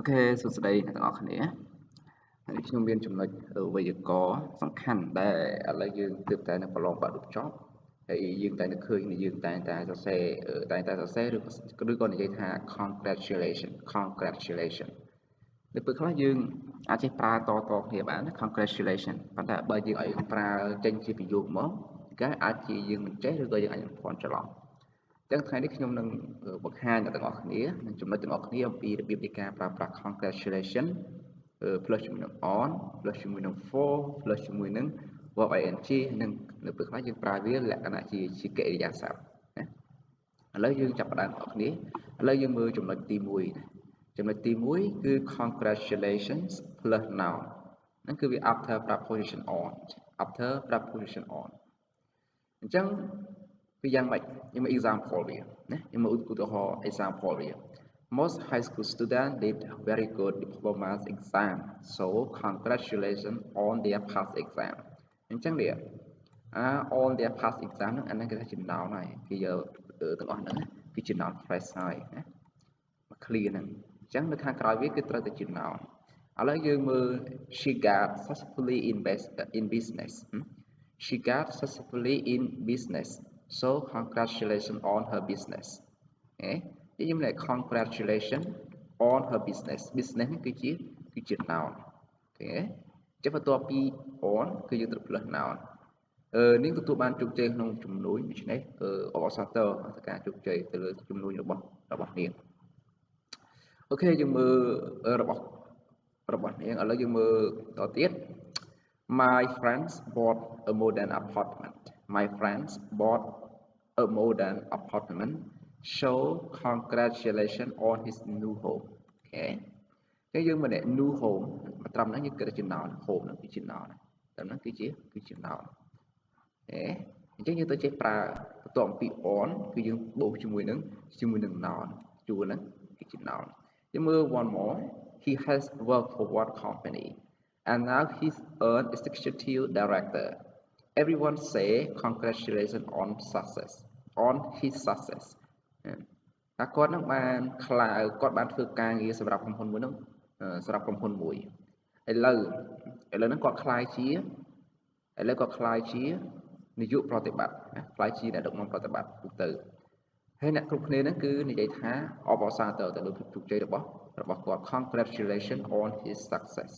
Ok,សួស្តីអ្នកទាំងអស់គ្នាហើយខ្ញុំមានចំណុចវេយ្យាករណ៍សំខាន់ដែលឥឡូវយើងទើបតែនឹងប្រឡងបាក់ឌុបចប់ហើយយើងតែនឹងឃើញយើងតែងតែសរសេរឬក៏និយាយថា congratulation នៅពេលខ្លះយើងអាចចេះប្រើតគ្នាបានណា congratulation ប៉ុន្តែបើយើងឲ្យប្រើចេញជាប្រយោគមកគេអាចជាយើងមិនចេះឬក៏យើងអាចនឹងភ័ន្តច្រឡំអញ្ចឹងថ្ងៃនេះខ្ញុំនឹងបង្ហាញដល់ទាំងអស់គ្នានិងចំណុចទាំងអស់គ្នាអំពីរបៀបនៃការប្រើប្រាស់ congratulation plus ជាមួយនឹង on plus ជាមួយនឹង for plus ជាមួយនឹង verb ing និងនៅពេលខ្លះយើងប្រើវាលក្ខណៈជាកិរិយាសព្ទណាឥឡូវយើងចាប់ផ្ដើមបងប្អូនគ្នាឥឡូវយើងមើលចំណុចទី1ចំណុចទី1គឺ congratulations plus noun ហ្នឹងគឺវា after preposition on អញ្ចឹងវាយ៉ាងម៉េចខ្ញុំមើល example វាណាខ្ញុំមើលឧទាហរណ៍ example វា Most high school students did very good diploma exam so congratulations on their past exam អញ្ចឹងនេះon their past exam ហ្នឹងអាហ្នឹងគេថាជា noun ហើយគេយកទាំងអស់ហ្នឹងគឺជា noun phrase ហើយណាមក clear ហ្នឹងអញ្ចឹងនៅខាងក្រោយវាគឺត្រូវតែជា noun ឥឡូវយើងមើល she got successfully in business She got successfully in business so congratulations on her business ខ្ញុំនិយាយ congratulations on her business នេះគឺជា noun ចឹងបន្ទាប់ពី on គឺយើងត្រូវ plus noun នាងទទួលបានជោគជ័យក្នុងជំនួយដូច្នេះអបអរសាទរទៅការជោគជ័យទៅលើជំនួយរបស់នាងអូខេយើងមើលរបស់នាងឥឡូវយើងមើលតទៀត My friends bought a modern apartment. My friends bought a modern apartment. Show congratulations on his new home. Okay. ចឹងយើងមក new home ត្រឹមហ្នឹងយើងគិតជា noun home ហ្នឹងគឺជា noun ត្រឹមហ្នឹងគឺជា noun អញ្ចឹងយើងទៅចេះប្រើបន្ទាប់ពី on គឺយើងបូកជាមួយនឹង noun ជួរហ្នឹងគឺជា noun យើងមើល one more he has worked for one company and now he's an executive director everyone say congratulations on his success តែគាត់នឹងបានគាត់បានធ្វើការងារសម្រាប់ក្រុមហ៊ុនមួយឥឡូវហ្នឹងគាត់ខ្លាយជានាយកប្រតិបត្តិខ្លាយជាអ្នកដឹកនាំប្រតិបត្តិទៅហើយអ្នកគ្រប់គ្នាហ្នឹងគឺនិយាយថាអបអរសាទរទៅលើភាពជោគជ័យរបស់គាត់ congratulations on his success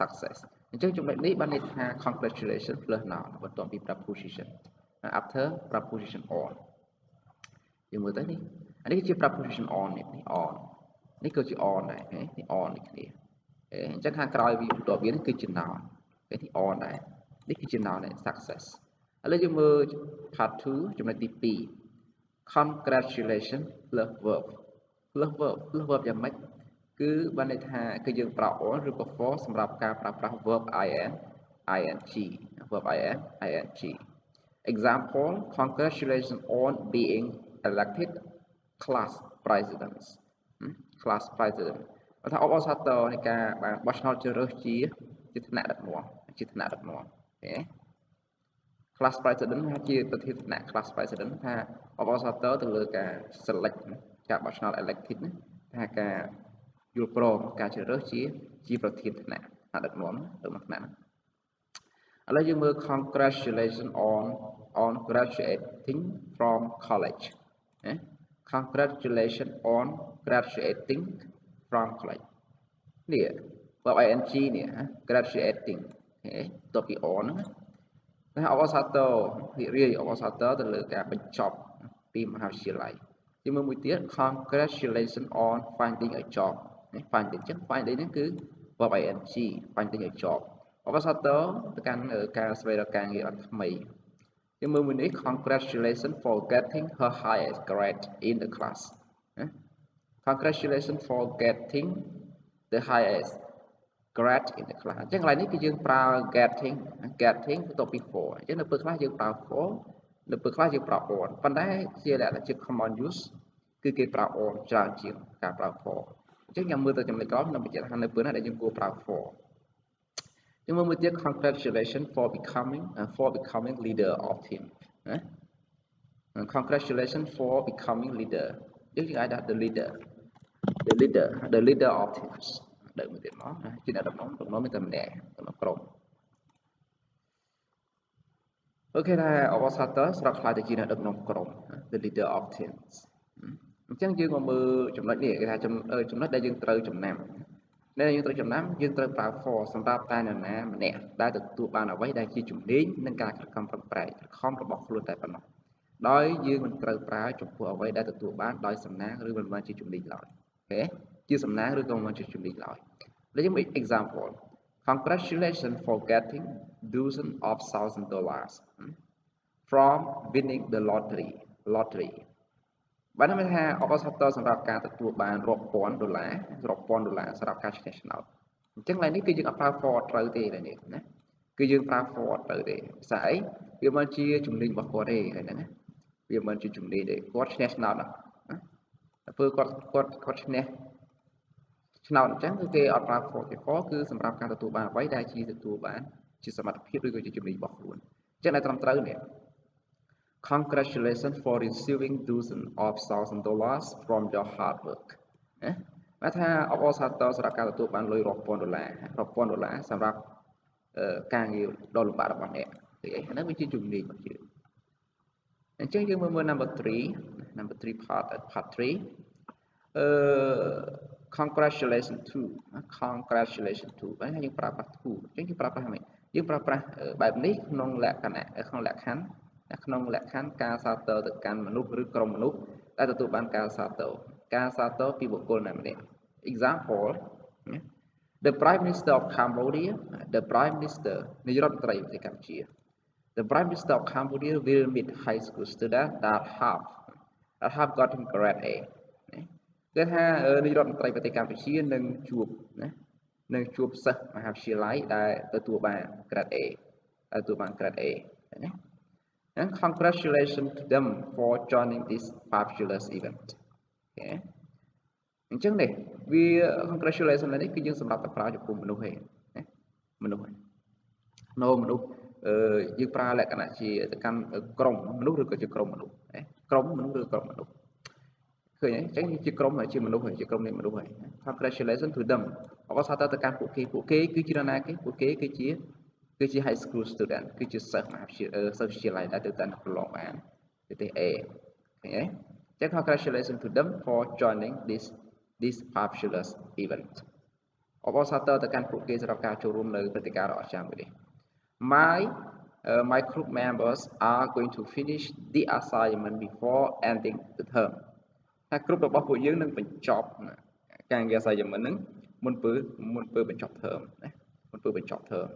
success អញ្ចឹងចំណុចនេះបានន័យថា congratulations plus noun បន្ទាប់ពី preposition after preposition on យើងមើលទៅនេះអានេះគឺជា preposition on នេះគឺជា on ដែរនេះ on នេះគ្នាអញ្ចឹងខាងក្រោយវាបន្ទាប់វានេះគឺជា noun នេះ on ដែរនេះគឺជា noun ដែរ success ឥឡូវយើងមើល part 2ចំណុចទី2 congratulations plus verb យ៉ាងម៉េចគឺបានន័យថាគឺយើងប្រើ on ឬក៏ for សម្រាប់ការប្រើប្រាស់ verb ing example congratulations on being elected class president បើថាអបអរសាទរនៃការបោះឆ្នោតជ្រើសរើសជាថ្នាក់ដឹកនាំclass president ជាប្រធានថ្នាក់ class president ថាអបអរសាទរទៅលើការ select ការបោះឆ្នោត elected ថាការយល់ព្រមការជ្រើសរើសជាប្រធានថ្នាក់ដឹកនាំថ្នាក់ឥឡូវយើងមើល congratulations on graduating from college congratulations on graduating from college នេះ verb ing នេះ graduating តបពី on ហ្នឹងអបអរសាទររីករាយអបអរសាទរទៅលើការបញ្ចប់ពីមហាវិទ្យាល័យយើងមើលមួយទៀត congratulations on finding a job finding ហ្នឹងគឺ verb ing finding a job អបអរសាទរទៅកាន់ការស្វែងរកការងារថ្មីយើងមើលមួយនេះ congratulations for getting her highest grade in the class congratulations for getting the highest grade in the class អញ្ចឹងកន្លែងនេះគឺយើងប្រើ getting បន្ទាប់ពី for អញ្ចឹងនៅពេលខ្លះយើងប្រើ for នៅពេលខ្លះយើងប្រើ on ប៉ុន្តែជាលក្ខណៈជា common use គឺគេប្រើ on ច្រើនជាងការប្រើ for អញ្ចឹងខ្ញុំមើលទៅចំណុចក្រោមខ្ញុំបញ្ជាក់ថានៅពេលណាដែលយើងគួរប្រើ for យើងមើលមួយទៀត congratulations for becoming leader of team congratulations for becoming leader យើងអាចដាក់ the leader the leader of teams ដើមមួយទៀតមកជាអ្នកដឹកនាំមានតែម្នាក់ក្នុងក្រុមអូខេដែរ Observator ស្រកខ្លាយទៅជាអ្នកដឹកនាំក្រុម the leader of teams អញ្ចឹងយើងមកមើលចំណុចនេះគេថាចំណុចដែលយើងត្រូវចំណាំដែលយើងត្រូវចំណាំយើងត្រូវប្រើ for សម្រាប់តែនរណាម្នាក់ដែលទទួលបានអ្វីដែលជាជំនាញនិងការខិតខំប្រឹងប្រែងខំរបស់ខ្លួនតែប៉ុណ្ណោះដោយយើងមិនត្រូវប្រើចំពោះអ្វីដែលទទួលបានដោយសំណាងឬមិនមែនជាជំនាញឡើយអូខេជាសំណាងឬក៏មិនជាជំនាញឡើយដូចយើងមើល example Congratulations for getting dozens of $1,000 from winning the lottery បានន័យថាអបអរសាទរសម្រាប់ការទទួលបានរាប់ពាន់ដុល្លារសម្រាប់ការឈ្នះឆ្នោតអញ្ចឹងឡើយនេះគឺយើងអត់ប្រើ for ត្រូវទេឡើយនេះណាគឺយើងប្រើ for ត្រូវទេភាសាអីវាមិនជាជំនាញរបស់គាត់ទេហ្នឹងណាវាមិនជាជំនាញទេគាត់ឈ្នះឆ្នោតណាធ្វើគាត់ឈ្នះឆ្នោតអញ្ចឹងគឺគេអត់ប្រើ for ទេ for គឺសម្រាប់ការទទួលបានអ្វីដែលជាទទួលបានជាសមត្ថភាពឬក៏ជាជំនាញរបស់ខ្លួនអញ្ចឹងដែលត្រឹមត្រូវនេះCongratulations for receiving dozens of $1,000 from your hard work ណាបានថាអបអរសាទរសម្រាប់ការទទួលបានលុយរាប់ពាន់ដុល្លារសម្រាប់ការងារដ៏លំបាករបស់អ្នកគឺអីហ្នឹងវាជាជំនាញរបស់យើងអញ្ចឹងយើងមើល number 3 part 3congratulations to បាទយើងប្រើប្រាស់ to អញ្ចឹងយើងប្រើប្រាស់ហ្នឹងយើងប្រើប្រាស់បែបនេះក្នុងលក្ខខណ្ឌការសាទរទៅកាន់មនុស្សឬក្រុមមនុស្សដែលទទួលបានការសាទរពីបុគ្គលណាម្នាក់ example the prime minister of Cambodiaនាយករដ្ឋមន្ត្រីប្រទេសកម្ពុជា the prime minister of Cambodia will meet high school students that have gotten grade A គឺថានាយករដ្ឋមន្ត្រីប្រទេសកម្ពុជានឹងជួបសិស្សមហាវិទ្យាល័យដែលទទួលបាន grade A ណាAnd congratulations to them for joining this fabulous event អូខេអញ្ចឹងនេះវា congratulations នេះគឺយើងសម្រាប់តែប្រើចំពោះមនុស្សឯងណាមនុស្សយើងប្រើលក្ខណៈជាទៅកាន់ក្រុមមនុស្សឬក៏ជាក្រុមមនុស្សណាក្រុមមនុស្សឬក្រុមមនុស្សឃើញទេអញ្ចឹងជាក្រុមហើយជាមនុស្សហើយជាក្រុមនៃមនុស្សហើយ Congratulations to them អបអរសាទរទៅកាន់ពួកគេគឺជានរណាគេពួកគេគឺជា high school student គឺជាសិស្សមហាវិទ្យាល័យដែលទៅតាមប្រឡងបានប្រទេស A ឃើញទេអញ្ចឹង Congratulations to them for joining this fabulous event អបអរសាទរទៅកាន់ពួកគេសម្រាប់ការចូលរួមនៅព្រឹត្តិការណ៍ដ៏អស្ចារ្យមួយនេះ My group members are going to finish the assignment before ending the term ថាក្រុមរបស់ពួកយើងនឹងបញ្ចប់ការងារ assignment ហ្នឹងមុនពេលបញ្ចប់ term ណាមុនពេលបញ្ចប់ term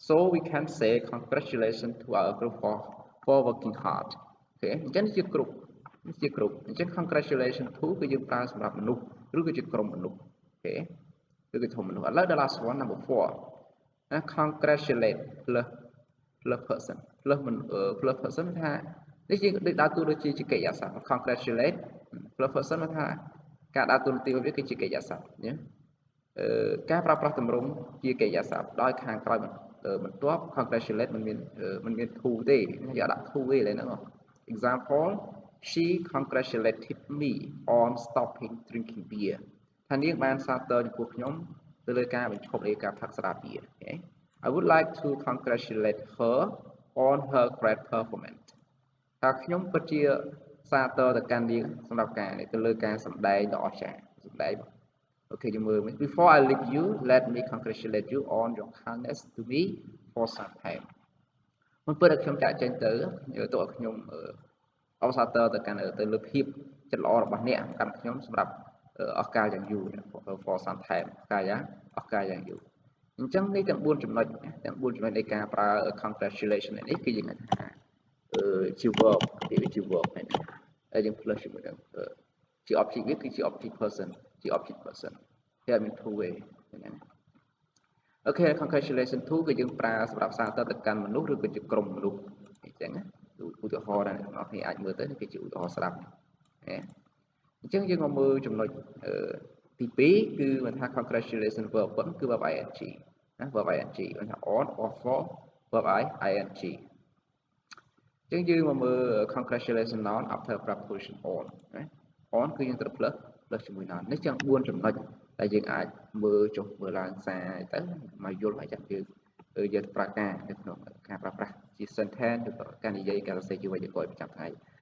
So we can say congratulations to our group for working hard អូខេអញ្ចឹងនេះជាក្រុមអញ្ចឹង congratulations to គឺយើងប្រើសម្រាប់មនុស្សឬក៏ជាក្រុមមនុស្សអូខេឬក៏ធំមនុស្សឥឡូវ the last one number 4 ណា congratulate plus person plus person ថានេះជាដូចដើរតួដូចជាកិរិយាសព្ទ congratulate plus person ថាការដើរតួនាទីរបស់វាគឺជាកិរិយាសព្ទណាការប្រើប្រាស់ទម្រង់ជាកិរិយាសព្ទដោយខាងក្រោយបន្ទាប់ congratulate មិនមាន to ទេយើងដាក់ to ទេឡើយហ្នឹង example she congratulated me on stopping drinking beer ថានាងបានសាទរចំពោះខ្ញុំទៅលើការបញ្ឈប់នៃការផឹកស្រាបៀរ I would like to congratulate her on her great performance ថាខ្ញុំពិតជាសាទរទៅកាន់នាងសម្រាប់ការនេះទៅលើការសម្ដែងដ៏អស្ចារ្យសម្ដែងអូខេយើងមើល Before I leave you let me congratulate you on your kindness to me for some time មុនពេលដែលខ្ញុំចាក់ចេញទៅទោះឲ្យខ្ញុំអបសាទរទៅលើភាពចិត្តល្អរបស់អ្នកកាន់ខ្ញុំសម្រាប់ឱកាសយ៉ាងយូរ for some time ឱកាសយ៉ាងយូរអញ្ចឹងនេះទាំង4ចំណុចនៃការប្រើ congratulation នេះគឺយើងថាជា verb វាជា verb ហ្នឹងហើយយើង plus ជាមួយនឹងជា object វាគឺជា object person គេអត់មាន to ទេហ្នឹងអូខេ congratulation to គឺយើងប្រើសម្រាប់សាទរទៅកាន់មនុស្សឬក៏ជាក្រុមមនុស្សអញ្ចឹងណាឧទាហរណ៍ដែលអ្នកនរគ្នាអាចមើលទៅនេះគឺជាឧទាហរណ៍ស្រាប់អញ្ចឹងយើងមកមើលចំណុចទី2គឺមិនថា congratulation verb គឺ verb ing ណា verb ing មិនថា on or for verb ing អញ្ចឹងយើងមកមើល congratulation noun after preposition on ណា on គឺយើងត្រូវ plus plus ជាមួយ not នេះចឹង4ចំណុចដែលយើងអាចមើលចុះមើលឡើងសារទៅមកយល់ហើយចាំយើងប្រើការនៅក្នុងការប្រើប្រាស់ជា sentence ឬក៏ការនិយាយការសរសេរជាវេយ្យាករណ៍ប្រចាំថ្ងៃ